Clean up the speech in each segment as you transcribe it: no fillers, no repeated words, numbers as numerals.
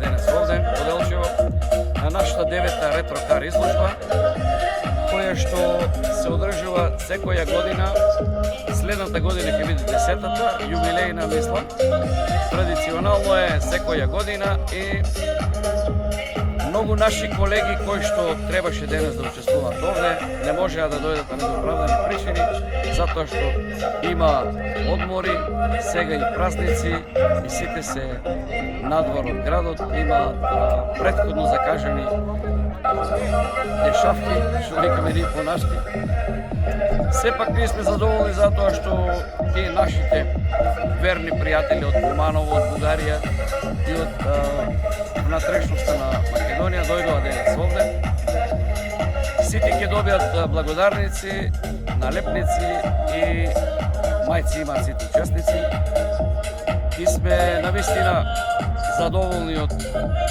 денес овде во Делчево на нашата 9-та ретро-кар изложба, која што се одржува секоја година. Следната година ќе биде 10-та, јубилејна мислам. Традиционално е секоја година и многу наши колеги кои што требаше денес да учествуваат овде, не можеа да дојдат на неоправдани причини, затоа што има одмори, сега и празници и сите се надвор од градот, имаат претходно закажани дешавки, што викаме ние по-нашки. Сепак ние сме задоволни затоа што тие нашите верни пријатели од Куманово, од Бугарија и од внатрешноста на Македонија дојдоа денес овде. Сите ќе добијат благодарници, налепници и мајци имаат сите учесници. И сме навистина задоволни од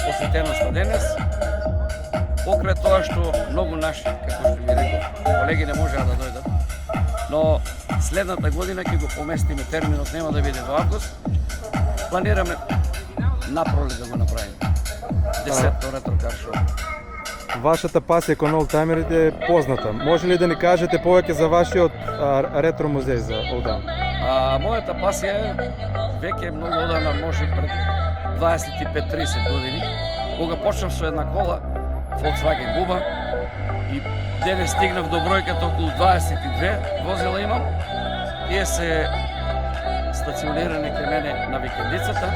посетеноста денес. Покрај тоа што многу наши, како што ви реков, колеги не можеа да дојдат, но следната година ќе го поместиме терминот, нема да биде во август. Планираме напролет да го направиме. 10-то ретро-кар шоу. Вашата пасија кон олдтаймерите е позната. Може ли да ни кажете повеќе за вашиот ретро музеј за Олдан? Мојата пасија е веќе многу одамна, може пред 25-30 години, кога почнав со една кола Volkswagen Буба и денес стигнав до бројката околу 22 возила имам. Тие се стационирани кај мене на викендицата.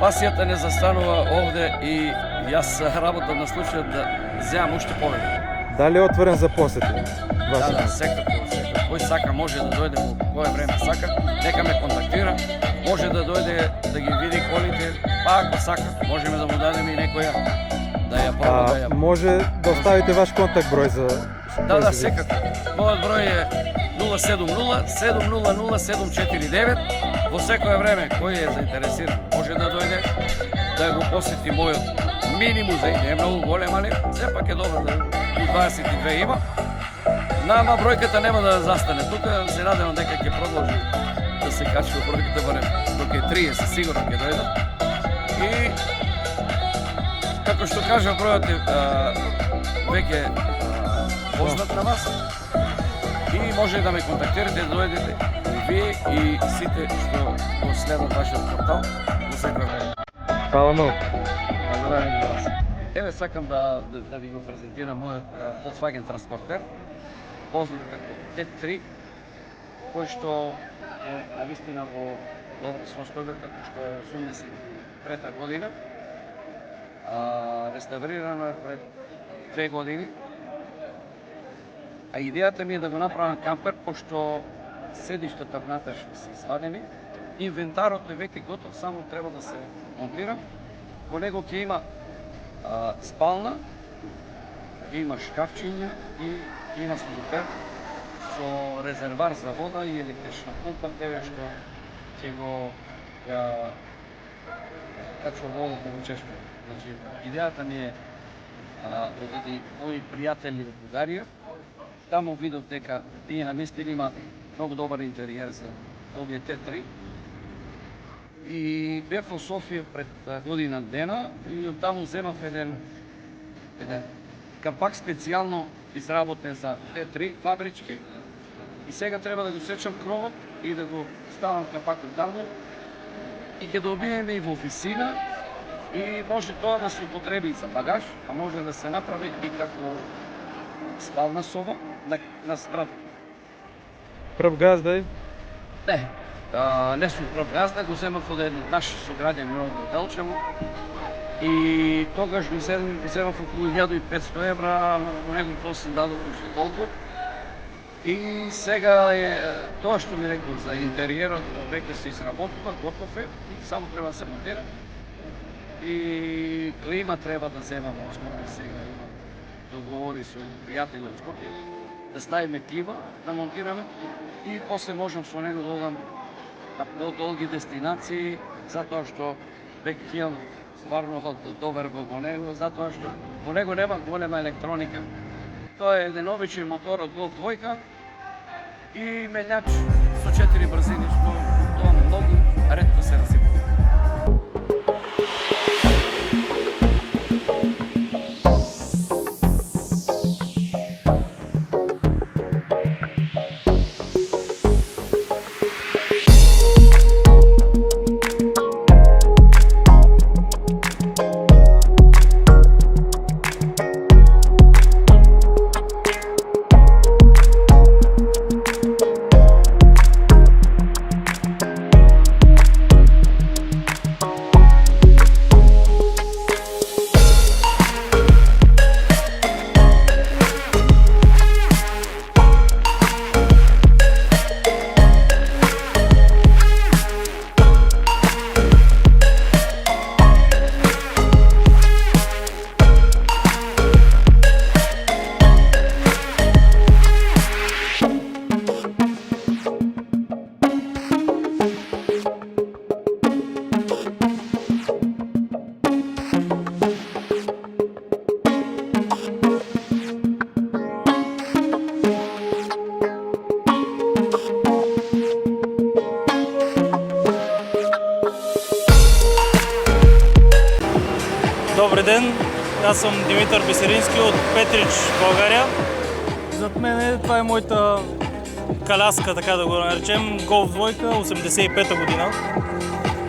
Пасијата не застанува овде и јас работам на случајот да земам уште повеќе. Дали е отворен за посети? Да, секако. Кој сака може да дојде во кое време сака, нека ме контактира, може да дојде да ги види колите, па ако сака, можеме да му дадеме и некоја да ја проба. Може да оставите ваш контакт број за... Да, секако. Мојот број е 070-700-749. Во секое време, кој е заинтересиран, може да дојде да го посети мојот мини музеј, не е многу голем, али сепак е добро да 22 има. Нама бројката нема да застане тука, се надевам дека ќе продолжи да се качува бројката, барем док е 30 сигурно ќе дојдат. И како што кажа, бројот е веќе познат на вас и може да ме контактирате, да дојдете и вие и сите што го следат вашиот портал во секој време. Фала многу. Благодарам на вас. Еве сакам да ви го презентирам мојот Volkswagen Transporter, познат како T3, кој што е навистина во добро состојба, како што е 83-та година. Реставрирано е пред 2 години. А идејата ми е да го направам кампер, пошто седиштата внатрешно се извадени, инвентарот е веќе готов, само треба да се монтира. Во него ќе има спална, ќе има шкафчиња и има столпер со резервар за вода и електрична помпа, тебе што ќе го качува вода во чешма. Значи, идејата ми е оди мои пријатели од Бугарија, таму видов дека тие наместили има многу добар интериер за овие T3. И бев во Софија пред година дена и од таму земав еден капак специјално изработен за T3 фабрички. И сега треба да го сечам кровот и да го ставам капакот таму. И ќе добиеме и во офисина и може тоа да се употреби за багаж, а може да се направи и како спална соба на спрат. Прв газда е? Не сум прв газда, го земав од еден наш сограѓанин од Делчево и тогаш го земав околу 1500 евра, во него после дадов уште толку. И сега е тоа што ми рекол за интериерот, веќе се изработува, готов е, само треба да се монтира. И клима треба да земаме од Скопје сега, имам договори со пријатели од Скопје, да ставиме клима, да монтираме и после можам со него да одам на долги дестинации, затоа што веќе имам стварно доверба во него, затоа што во него нема голема електроника. Тоа е еден обичен мотор од Golf 2 и мењач со 4 брзини, што тоа многу ретко се расипува. Добри ден, аз съм Димитър Бисерински от Петрич, България. Зад мен това е моята коляска, така да го наречем, Golf двойка, 85-та година.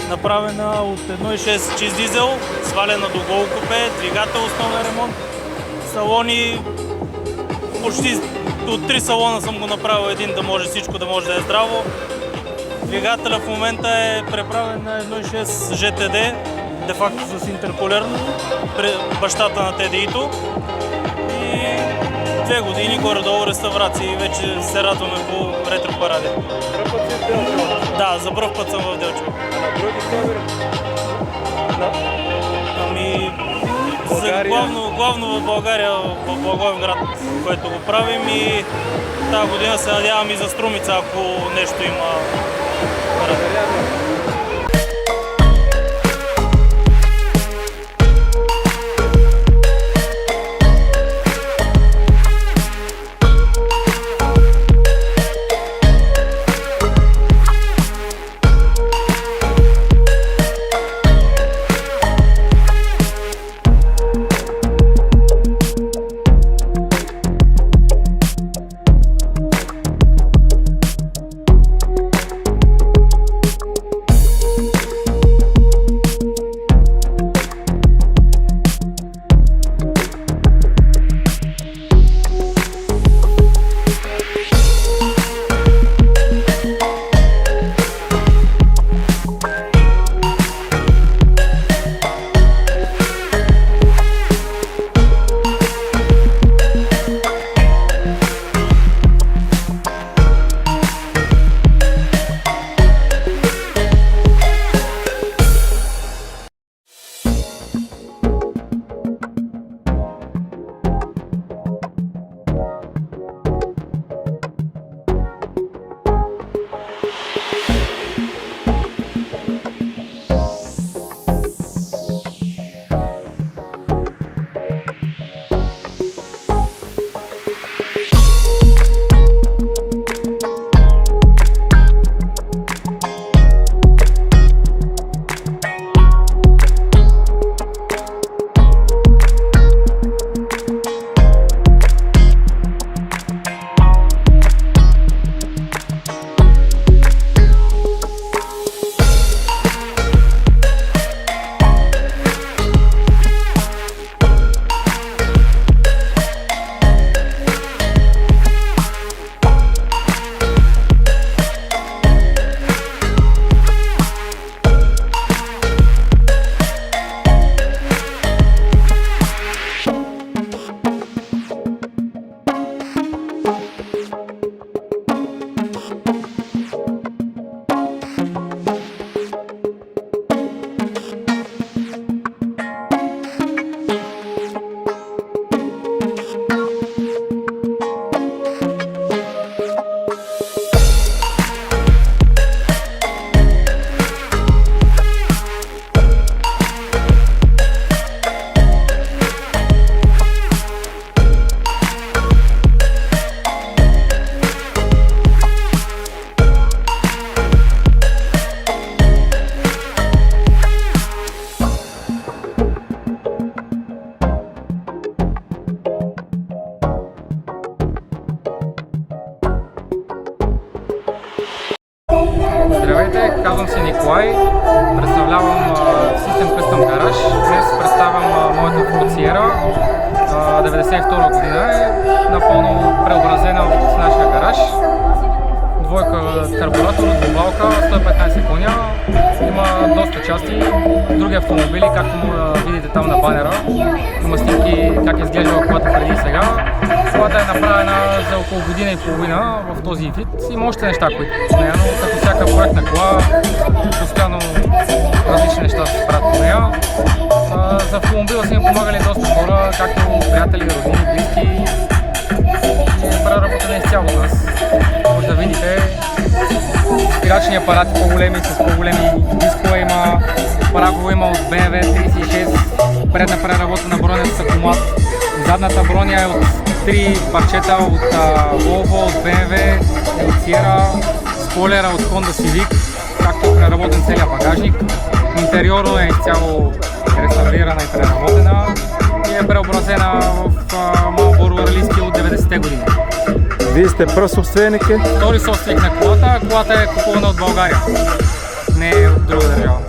Направена от 1.6 чист дизел, свалена до голо купе, двигател, основен ремонт, салони, почти от 3 салона съм го направил един, да може всичко да може да е здраво. Двигателя в момента е преправен на 1.6 GTD, де-факто с интеркулер, бащата на TDI-то. И 2 години горе-долу реставрации и вече се радваме по ретро-паради. Да, за пръв път съм в Делчево. Ами, главно в България, в Благоевград, което го правим, и тази година се надявам и за Струмица, ако нещо има. Здравейте, казвам се Николай, представлявам System Custom Garage. Днес представям моята Ford Sierra. 92 година е напълно преобразена от нашия гараж. Двойка карбуратор, двубалка, 115 коня. Има доста части. Други автомобили, както може да видите там на банера. Има снимки как е изглеждала колата преди и сега. Колата е направена за около година и половина в този вид. Има още неща, които с нея, но като всяка проектна кола, постоянно различни неща се правят по нея. За автомобила са им помагали доста хора, както приятели, родини, близки. И преработена изцяло от нас. Може да видите спирачни апарати по-големи, с по-големи дискове има, прагово има от BMW 36, предна преработена броня с акумулат. Задната броня е от 3 парчета от Volvo, от BMW, от Sierra, спойлера от Honda Civic, както е преработен целият багажник. Интериорно е изцяло реставрирана и преработена. е преобразена в Marlboro Ралийски от 90-те години. Вие сте пръв собственик? Втори собственик на колата. Колата е купувана от България, не е от друга държава.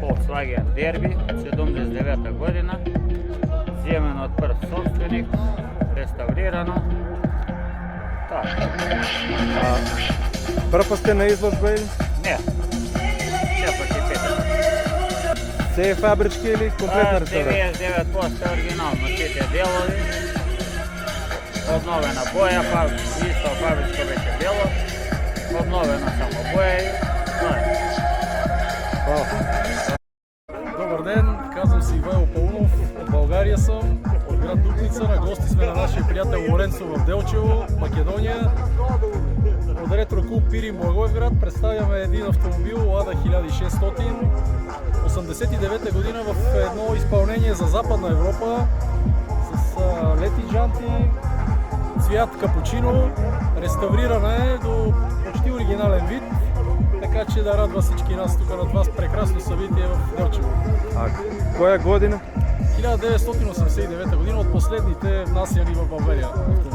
Volkswagen Derby, 79 година, земено од прв собственик, реставрирано. Така. Прва сте на изложба или? Не, сепак и пета. Се е фабрички или комплетна реставрација? 99% оригинално, сите делови, обновена боја, исто фабричко беше дело, обновена само боја и Добар ден, казвам се Ивайло Паунов, од Българија сум, од град Дупница, на гости сме на нашиот пријател Лоренцо в Делчево, Македонија. Од Ретро Клуб Пирин Благоевград представјаме един автомобил Lada 1600, 89 година в едно исполнение за Западна Европа, с лети джанти, цвят капучино, реставрирана е до почти оригинален вид, така че да радва всички нас тук на това прекрасно събитие в Делчево. А која година? 1989 година, от последните внасяни в България автомобили.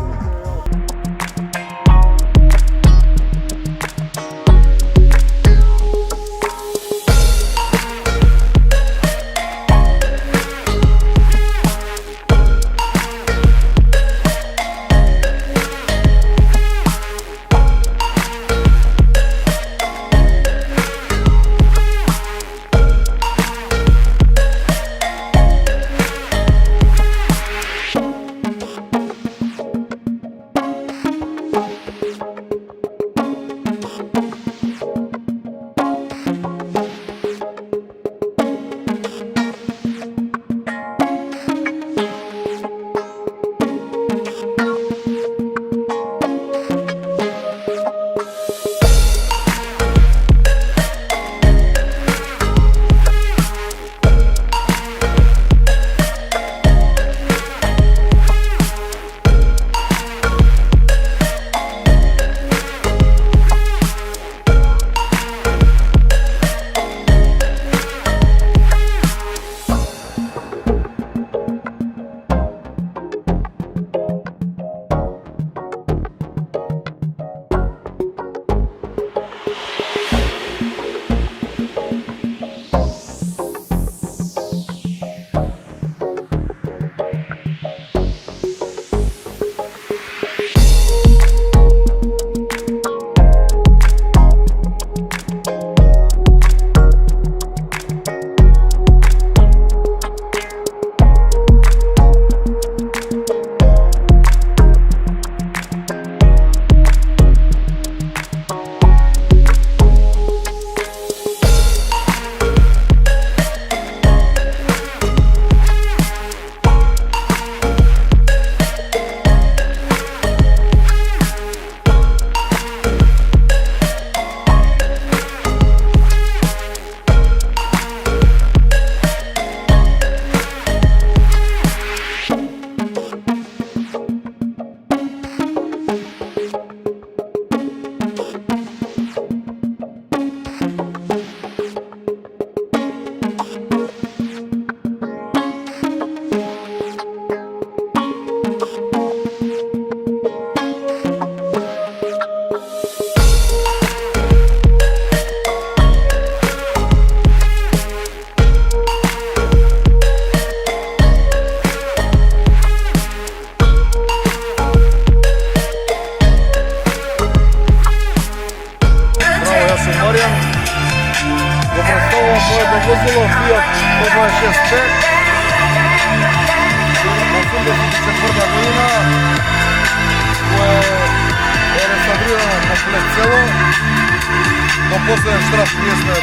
до последен штраф ние сме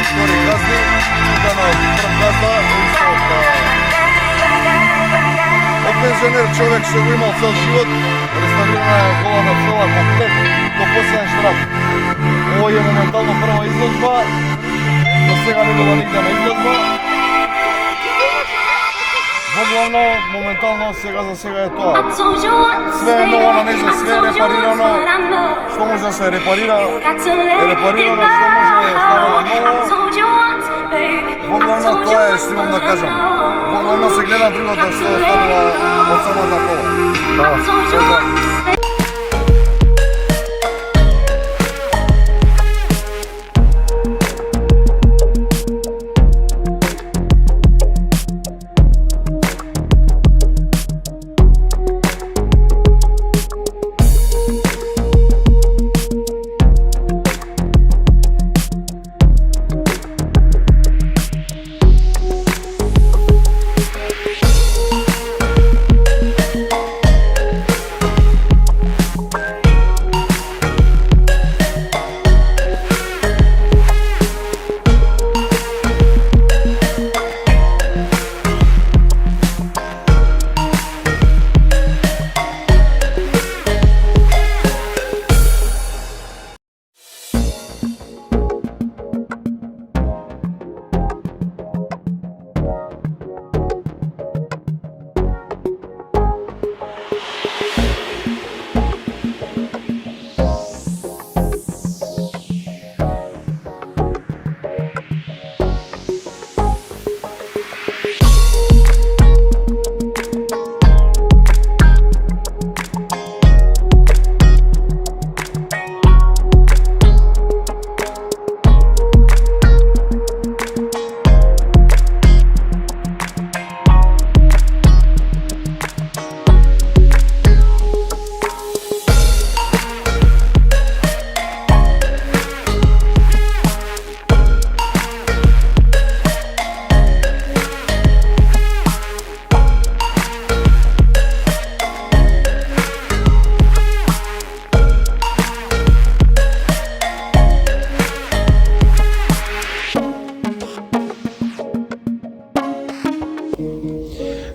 втори газди, тука на прв газда, од пензионер човек што го имал цел живот, реставрирана е голата цела комплет до последен штраф. Ово е моментално прва изложба, до сега не била нигде на изложба. Воглавно, моментално, сега за сега е тоа. Све е ново на неже, све е репарирано, што може да се репарира, е репарирано, што може да ставено ново. Воглавно, тоа е што имам да кажам. Воглавно се гледа другото што останува од самата кола.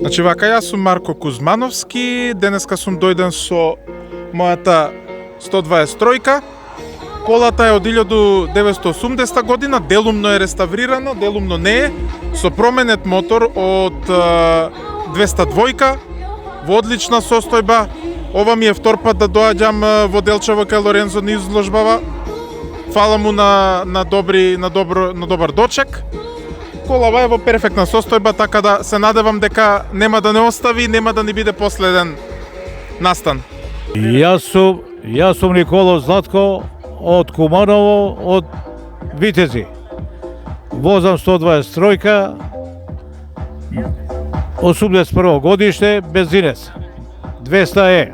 Значи вака, јас сум Марко Кузмановски, денеска сум дојден со мојата 123-ка. Колата е од 1980 година, делумно е реставрирана, делумно не е, со променет мотор од 202-ка, во одлична состојба. Ова ми е втор пат да доаѓам во Делчево кај Лорензо на изложбава. Фала му на добар дочек. Колава е во перфектна состојба, така да се надевам дека нема да не остави, нема да ни биде последен настан. Јас сум Никола Златко од Куманово, од Витези. Возам 123-ка, 81 годиште, бензинец, 200 е.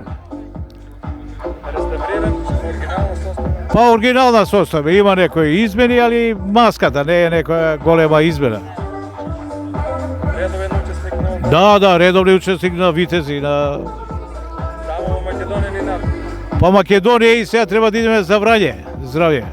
Па оригинална состојба, има некои измени, али маската не е некоја голема измена. Редовен учесник на Да, редовни учесник на Витези, на... Само во Македонија ни на... Па Македонија и сега треба да идеме за Врање, здравје.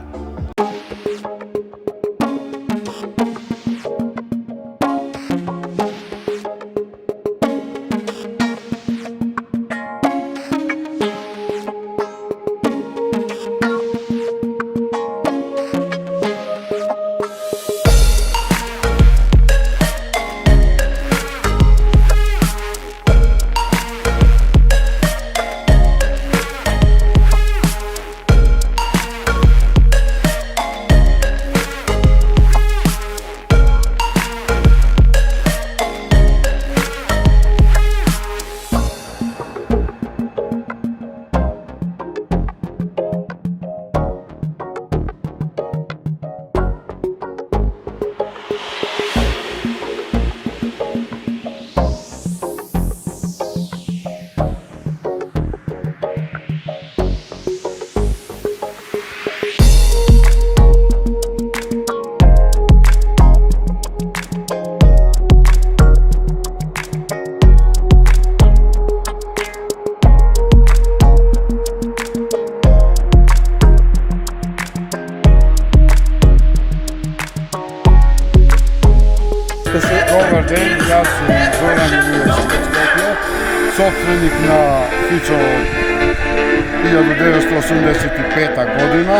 собственик на Фичо од 1985 година.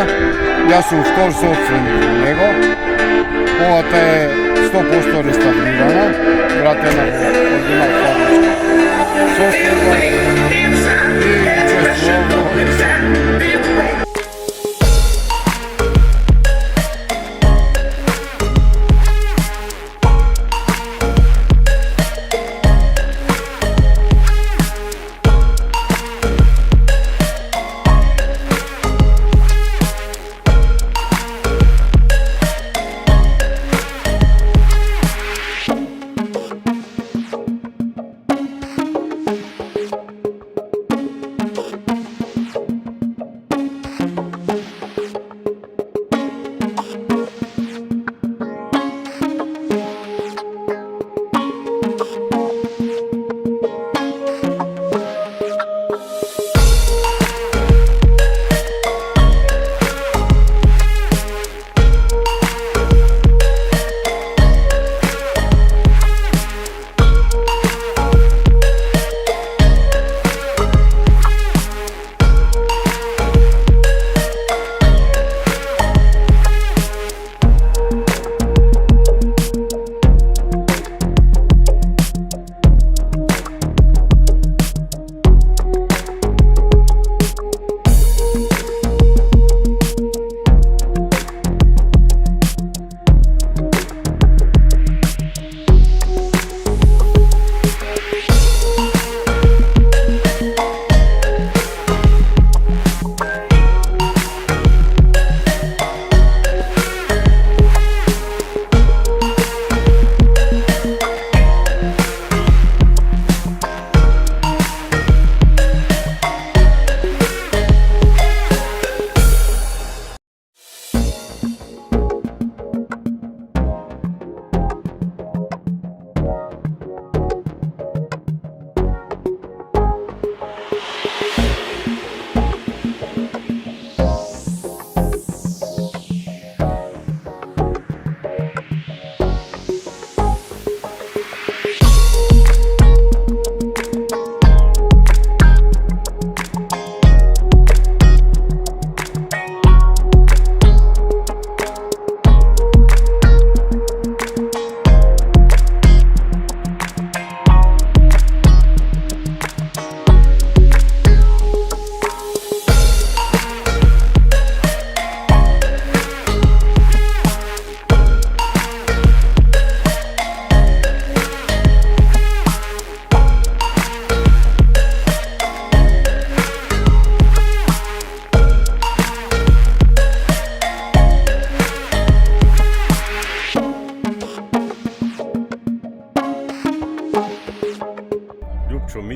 Јас сум втор собственик на него. Колата е 100% реставрирана, вратена во оригинал фабричка состојба и честувам во реставрирање.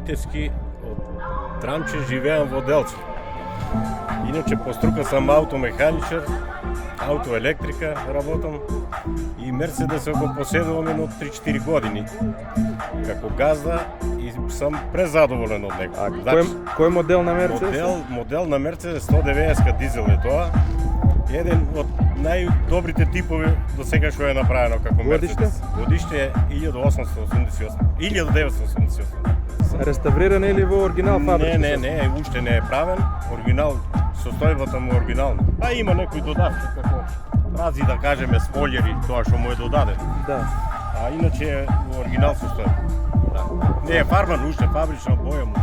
Митевски, од Трамче, живеам во Делче. Иначе по струка сам аутомеханичар, аутоелектрика работам и Мерцедес го поседувам од 3-4 години како газда и сум презадоволен од него. Кој модел на Мерцедес? Модел на Мерцедес 190 дизел е тоа. Еден од најдобрите типови до сега што е направено како Мерцедес. Годиште е 1988. Реставриран или во оригинал фабрика? Не, уште не е правен. Оригинал, состојбата му е оригинална. А има некои додатки како рази да кажеме спойлери, тоа што му е додаден. Да. А иначе е во оригинал состојба. Да. Не е фарбан уште, фабрична боја му.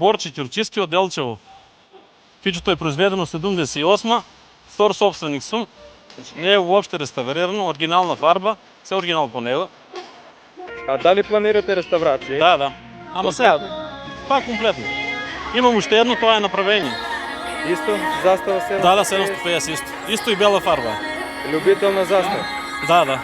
Борче Ќурчиски од Делчево. Пичото е произведено 78-ма, втор собственик сум. Не е уопште реставрирано, оригинална фарба, се оригинал по него. А дали планирате реставрација? Да. Ама сега, па комплетно. Имам уште едно, тоа е направение. Исто, застава 750? Да, 750 исто. Исто и бела фарба. Любител на застава? Да.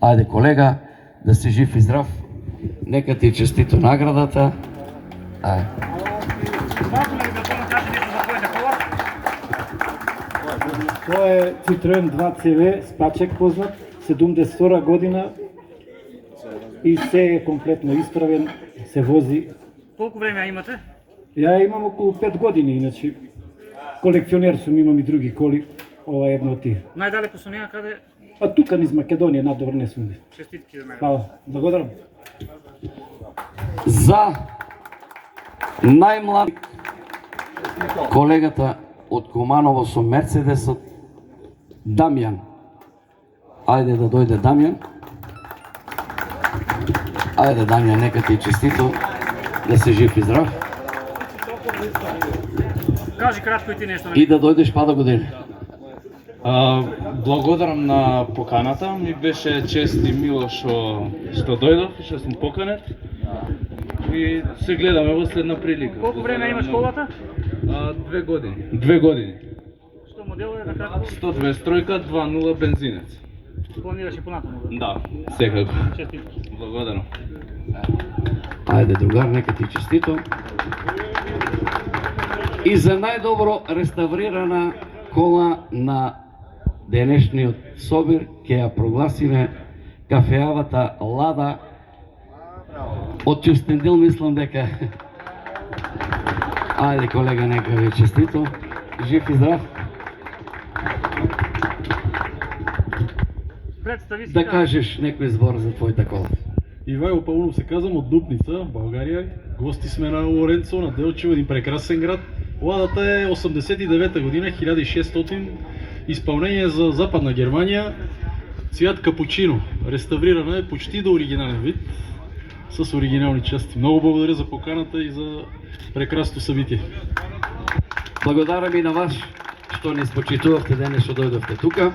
Ајде колега, да си жив и здрав. Нека ти честито наградата. Ајде. Тоа е Citroen 2CV спачек познат, 72 година и се е комплетно исправен, се вози. Колку време имате? Ја имам околу 5 години, иначе колекционер сум, имам и други коли, ова е една од тие. Најдалеку со неа каде? А тука низ Македонија, надвор не сум. Честитки за мене. Хвала, благодарам. За Најмлад колегата од Куманово со Мерцедесот, Дамјан. Ајде да дојде Дамјан. Ајде Дамјан, нека ти честито, да се жив и здрав. Кажи кратко и ти нешто. И да дојдеш па да години. Благодарам на поканата, ми беше чест и мило што дојдов и што сум поканет. И се гледаме во следна прилика. Колку време имаш колата? 2 години. 2 години. Што модел е да кратко? 123 2.0 бензинец. Планираш и понатаму? Да, секако. Честито. Благодарам. Ајде другар, нека ти честито. И за најдобро реставрирана кола на денешниот собир ќе ја прогласиме кафеавата Лада од Ќустендил, мислам дека. Ајде колега, нека ви честито. Жив и здрав. Да кажеш некој збор за твојата кола. Ивајло Паунов се казвам, од Дупница, Българија. Гости сме на Лоренцо, на Делчево, един прекрасен град. Ладата е 89-та година, 1600, исполнение за Западна Германија, цвят капучино. Реставрирана е почти до оригинален вид, с оригинални части. Много благодаря за поканата и за прекрасно събитие. Благодарам и на вас што не спочитувавте денес што дојдовте тука.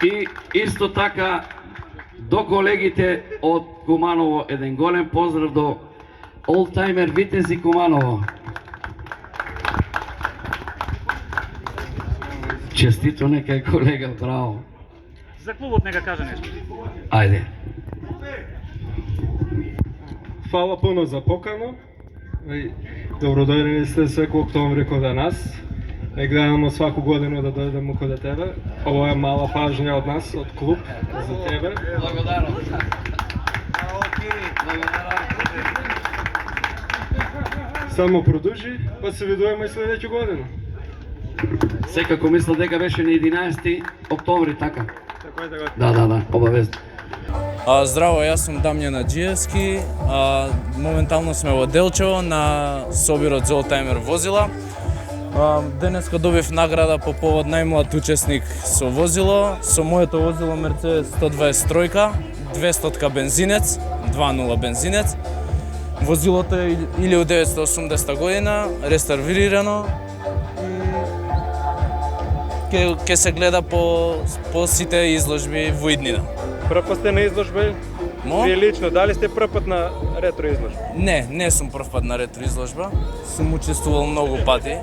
И исто така до колегите од Куманово еден голем поздрав до олдтаймер Витези Куманово. Честито, нека е колега, браво. За клубот нека каже нешто. Ајде. Фала puno за покано. Добродојдени сте секој октомври кога нас. Не гледamo сваку годину да дојдемо кога тебе. Ово е мала пажња од нас, од клуб, за тебе. Благодарам. Само продолжи, па се видуваме и следеќа година. Секако мисля дека беше на 11 октомври, така? Да, обавезно. Здраво, јас сум Дамјан Аджиевски. Моментално сме во Делчево на собирот за олдтаймер возила. Денеска добив награда по повод најмлад учесник со возило. Со моето возило Мерцедес 123, 200 бензинец, 2.0 бензинец. Возилото е 1980 година, реставрирано. Ке се гледа по сите изложби во иднина. Прв пат сте на изложба? Вие лично, дали сте прв пат на ретро изложба? Не сум прв пат на ретро изложба. Сум учествувал многу пати.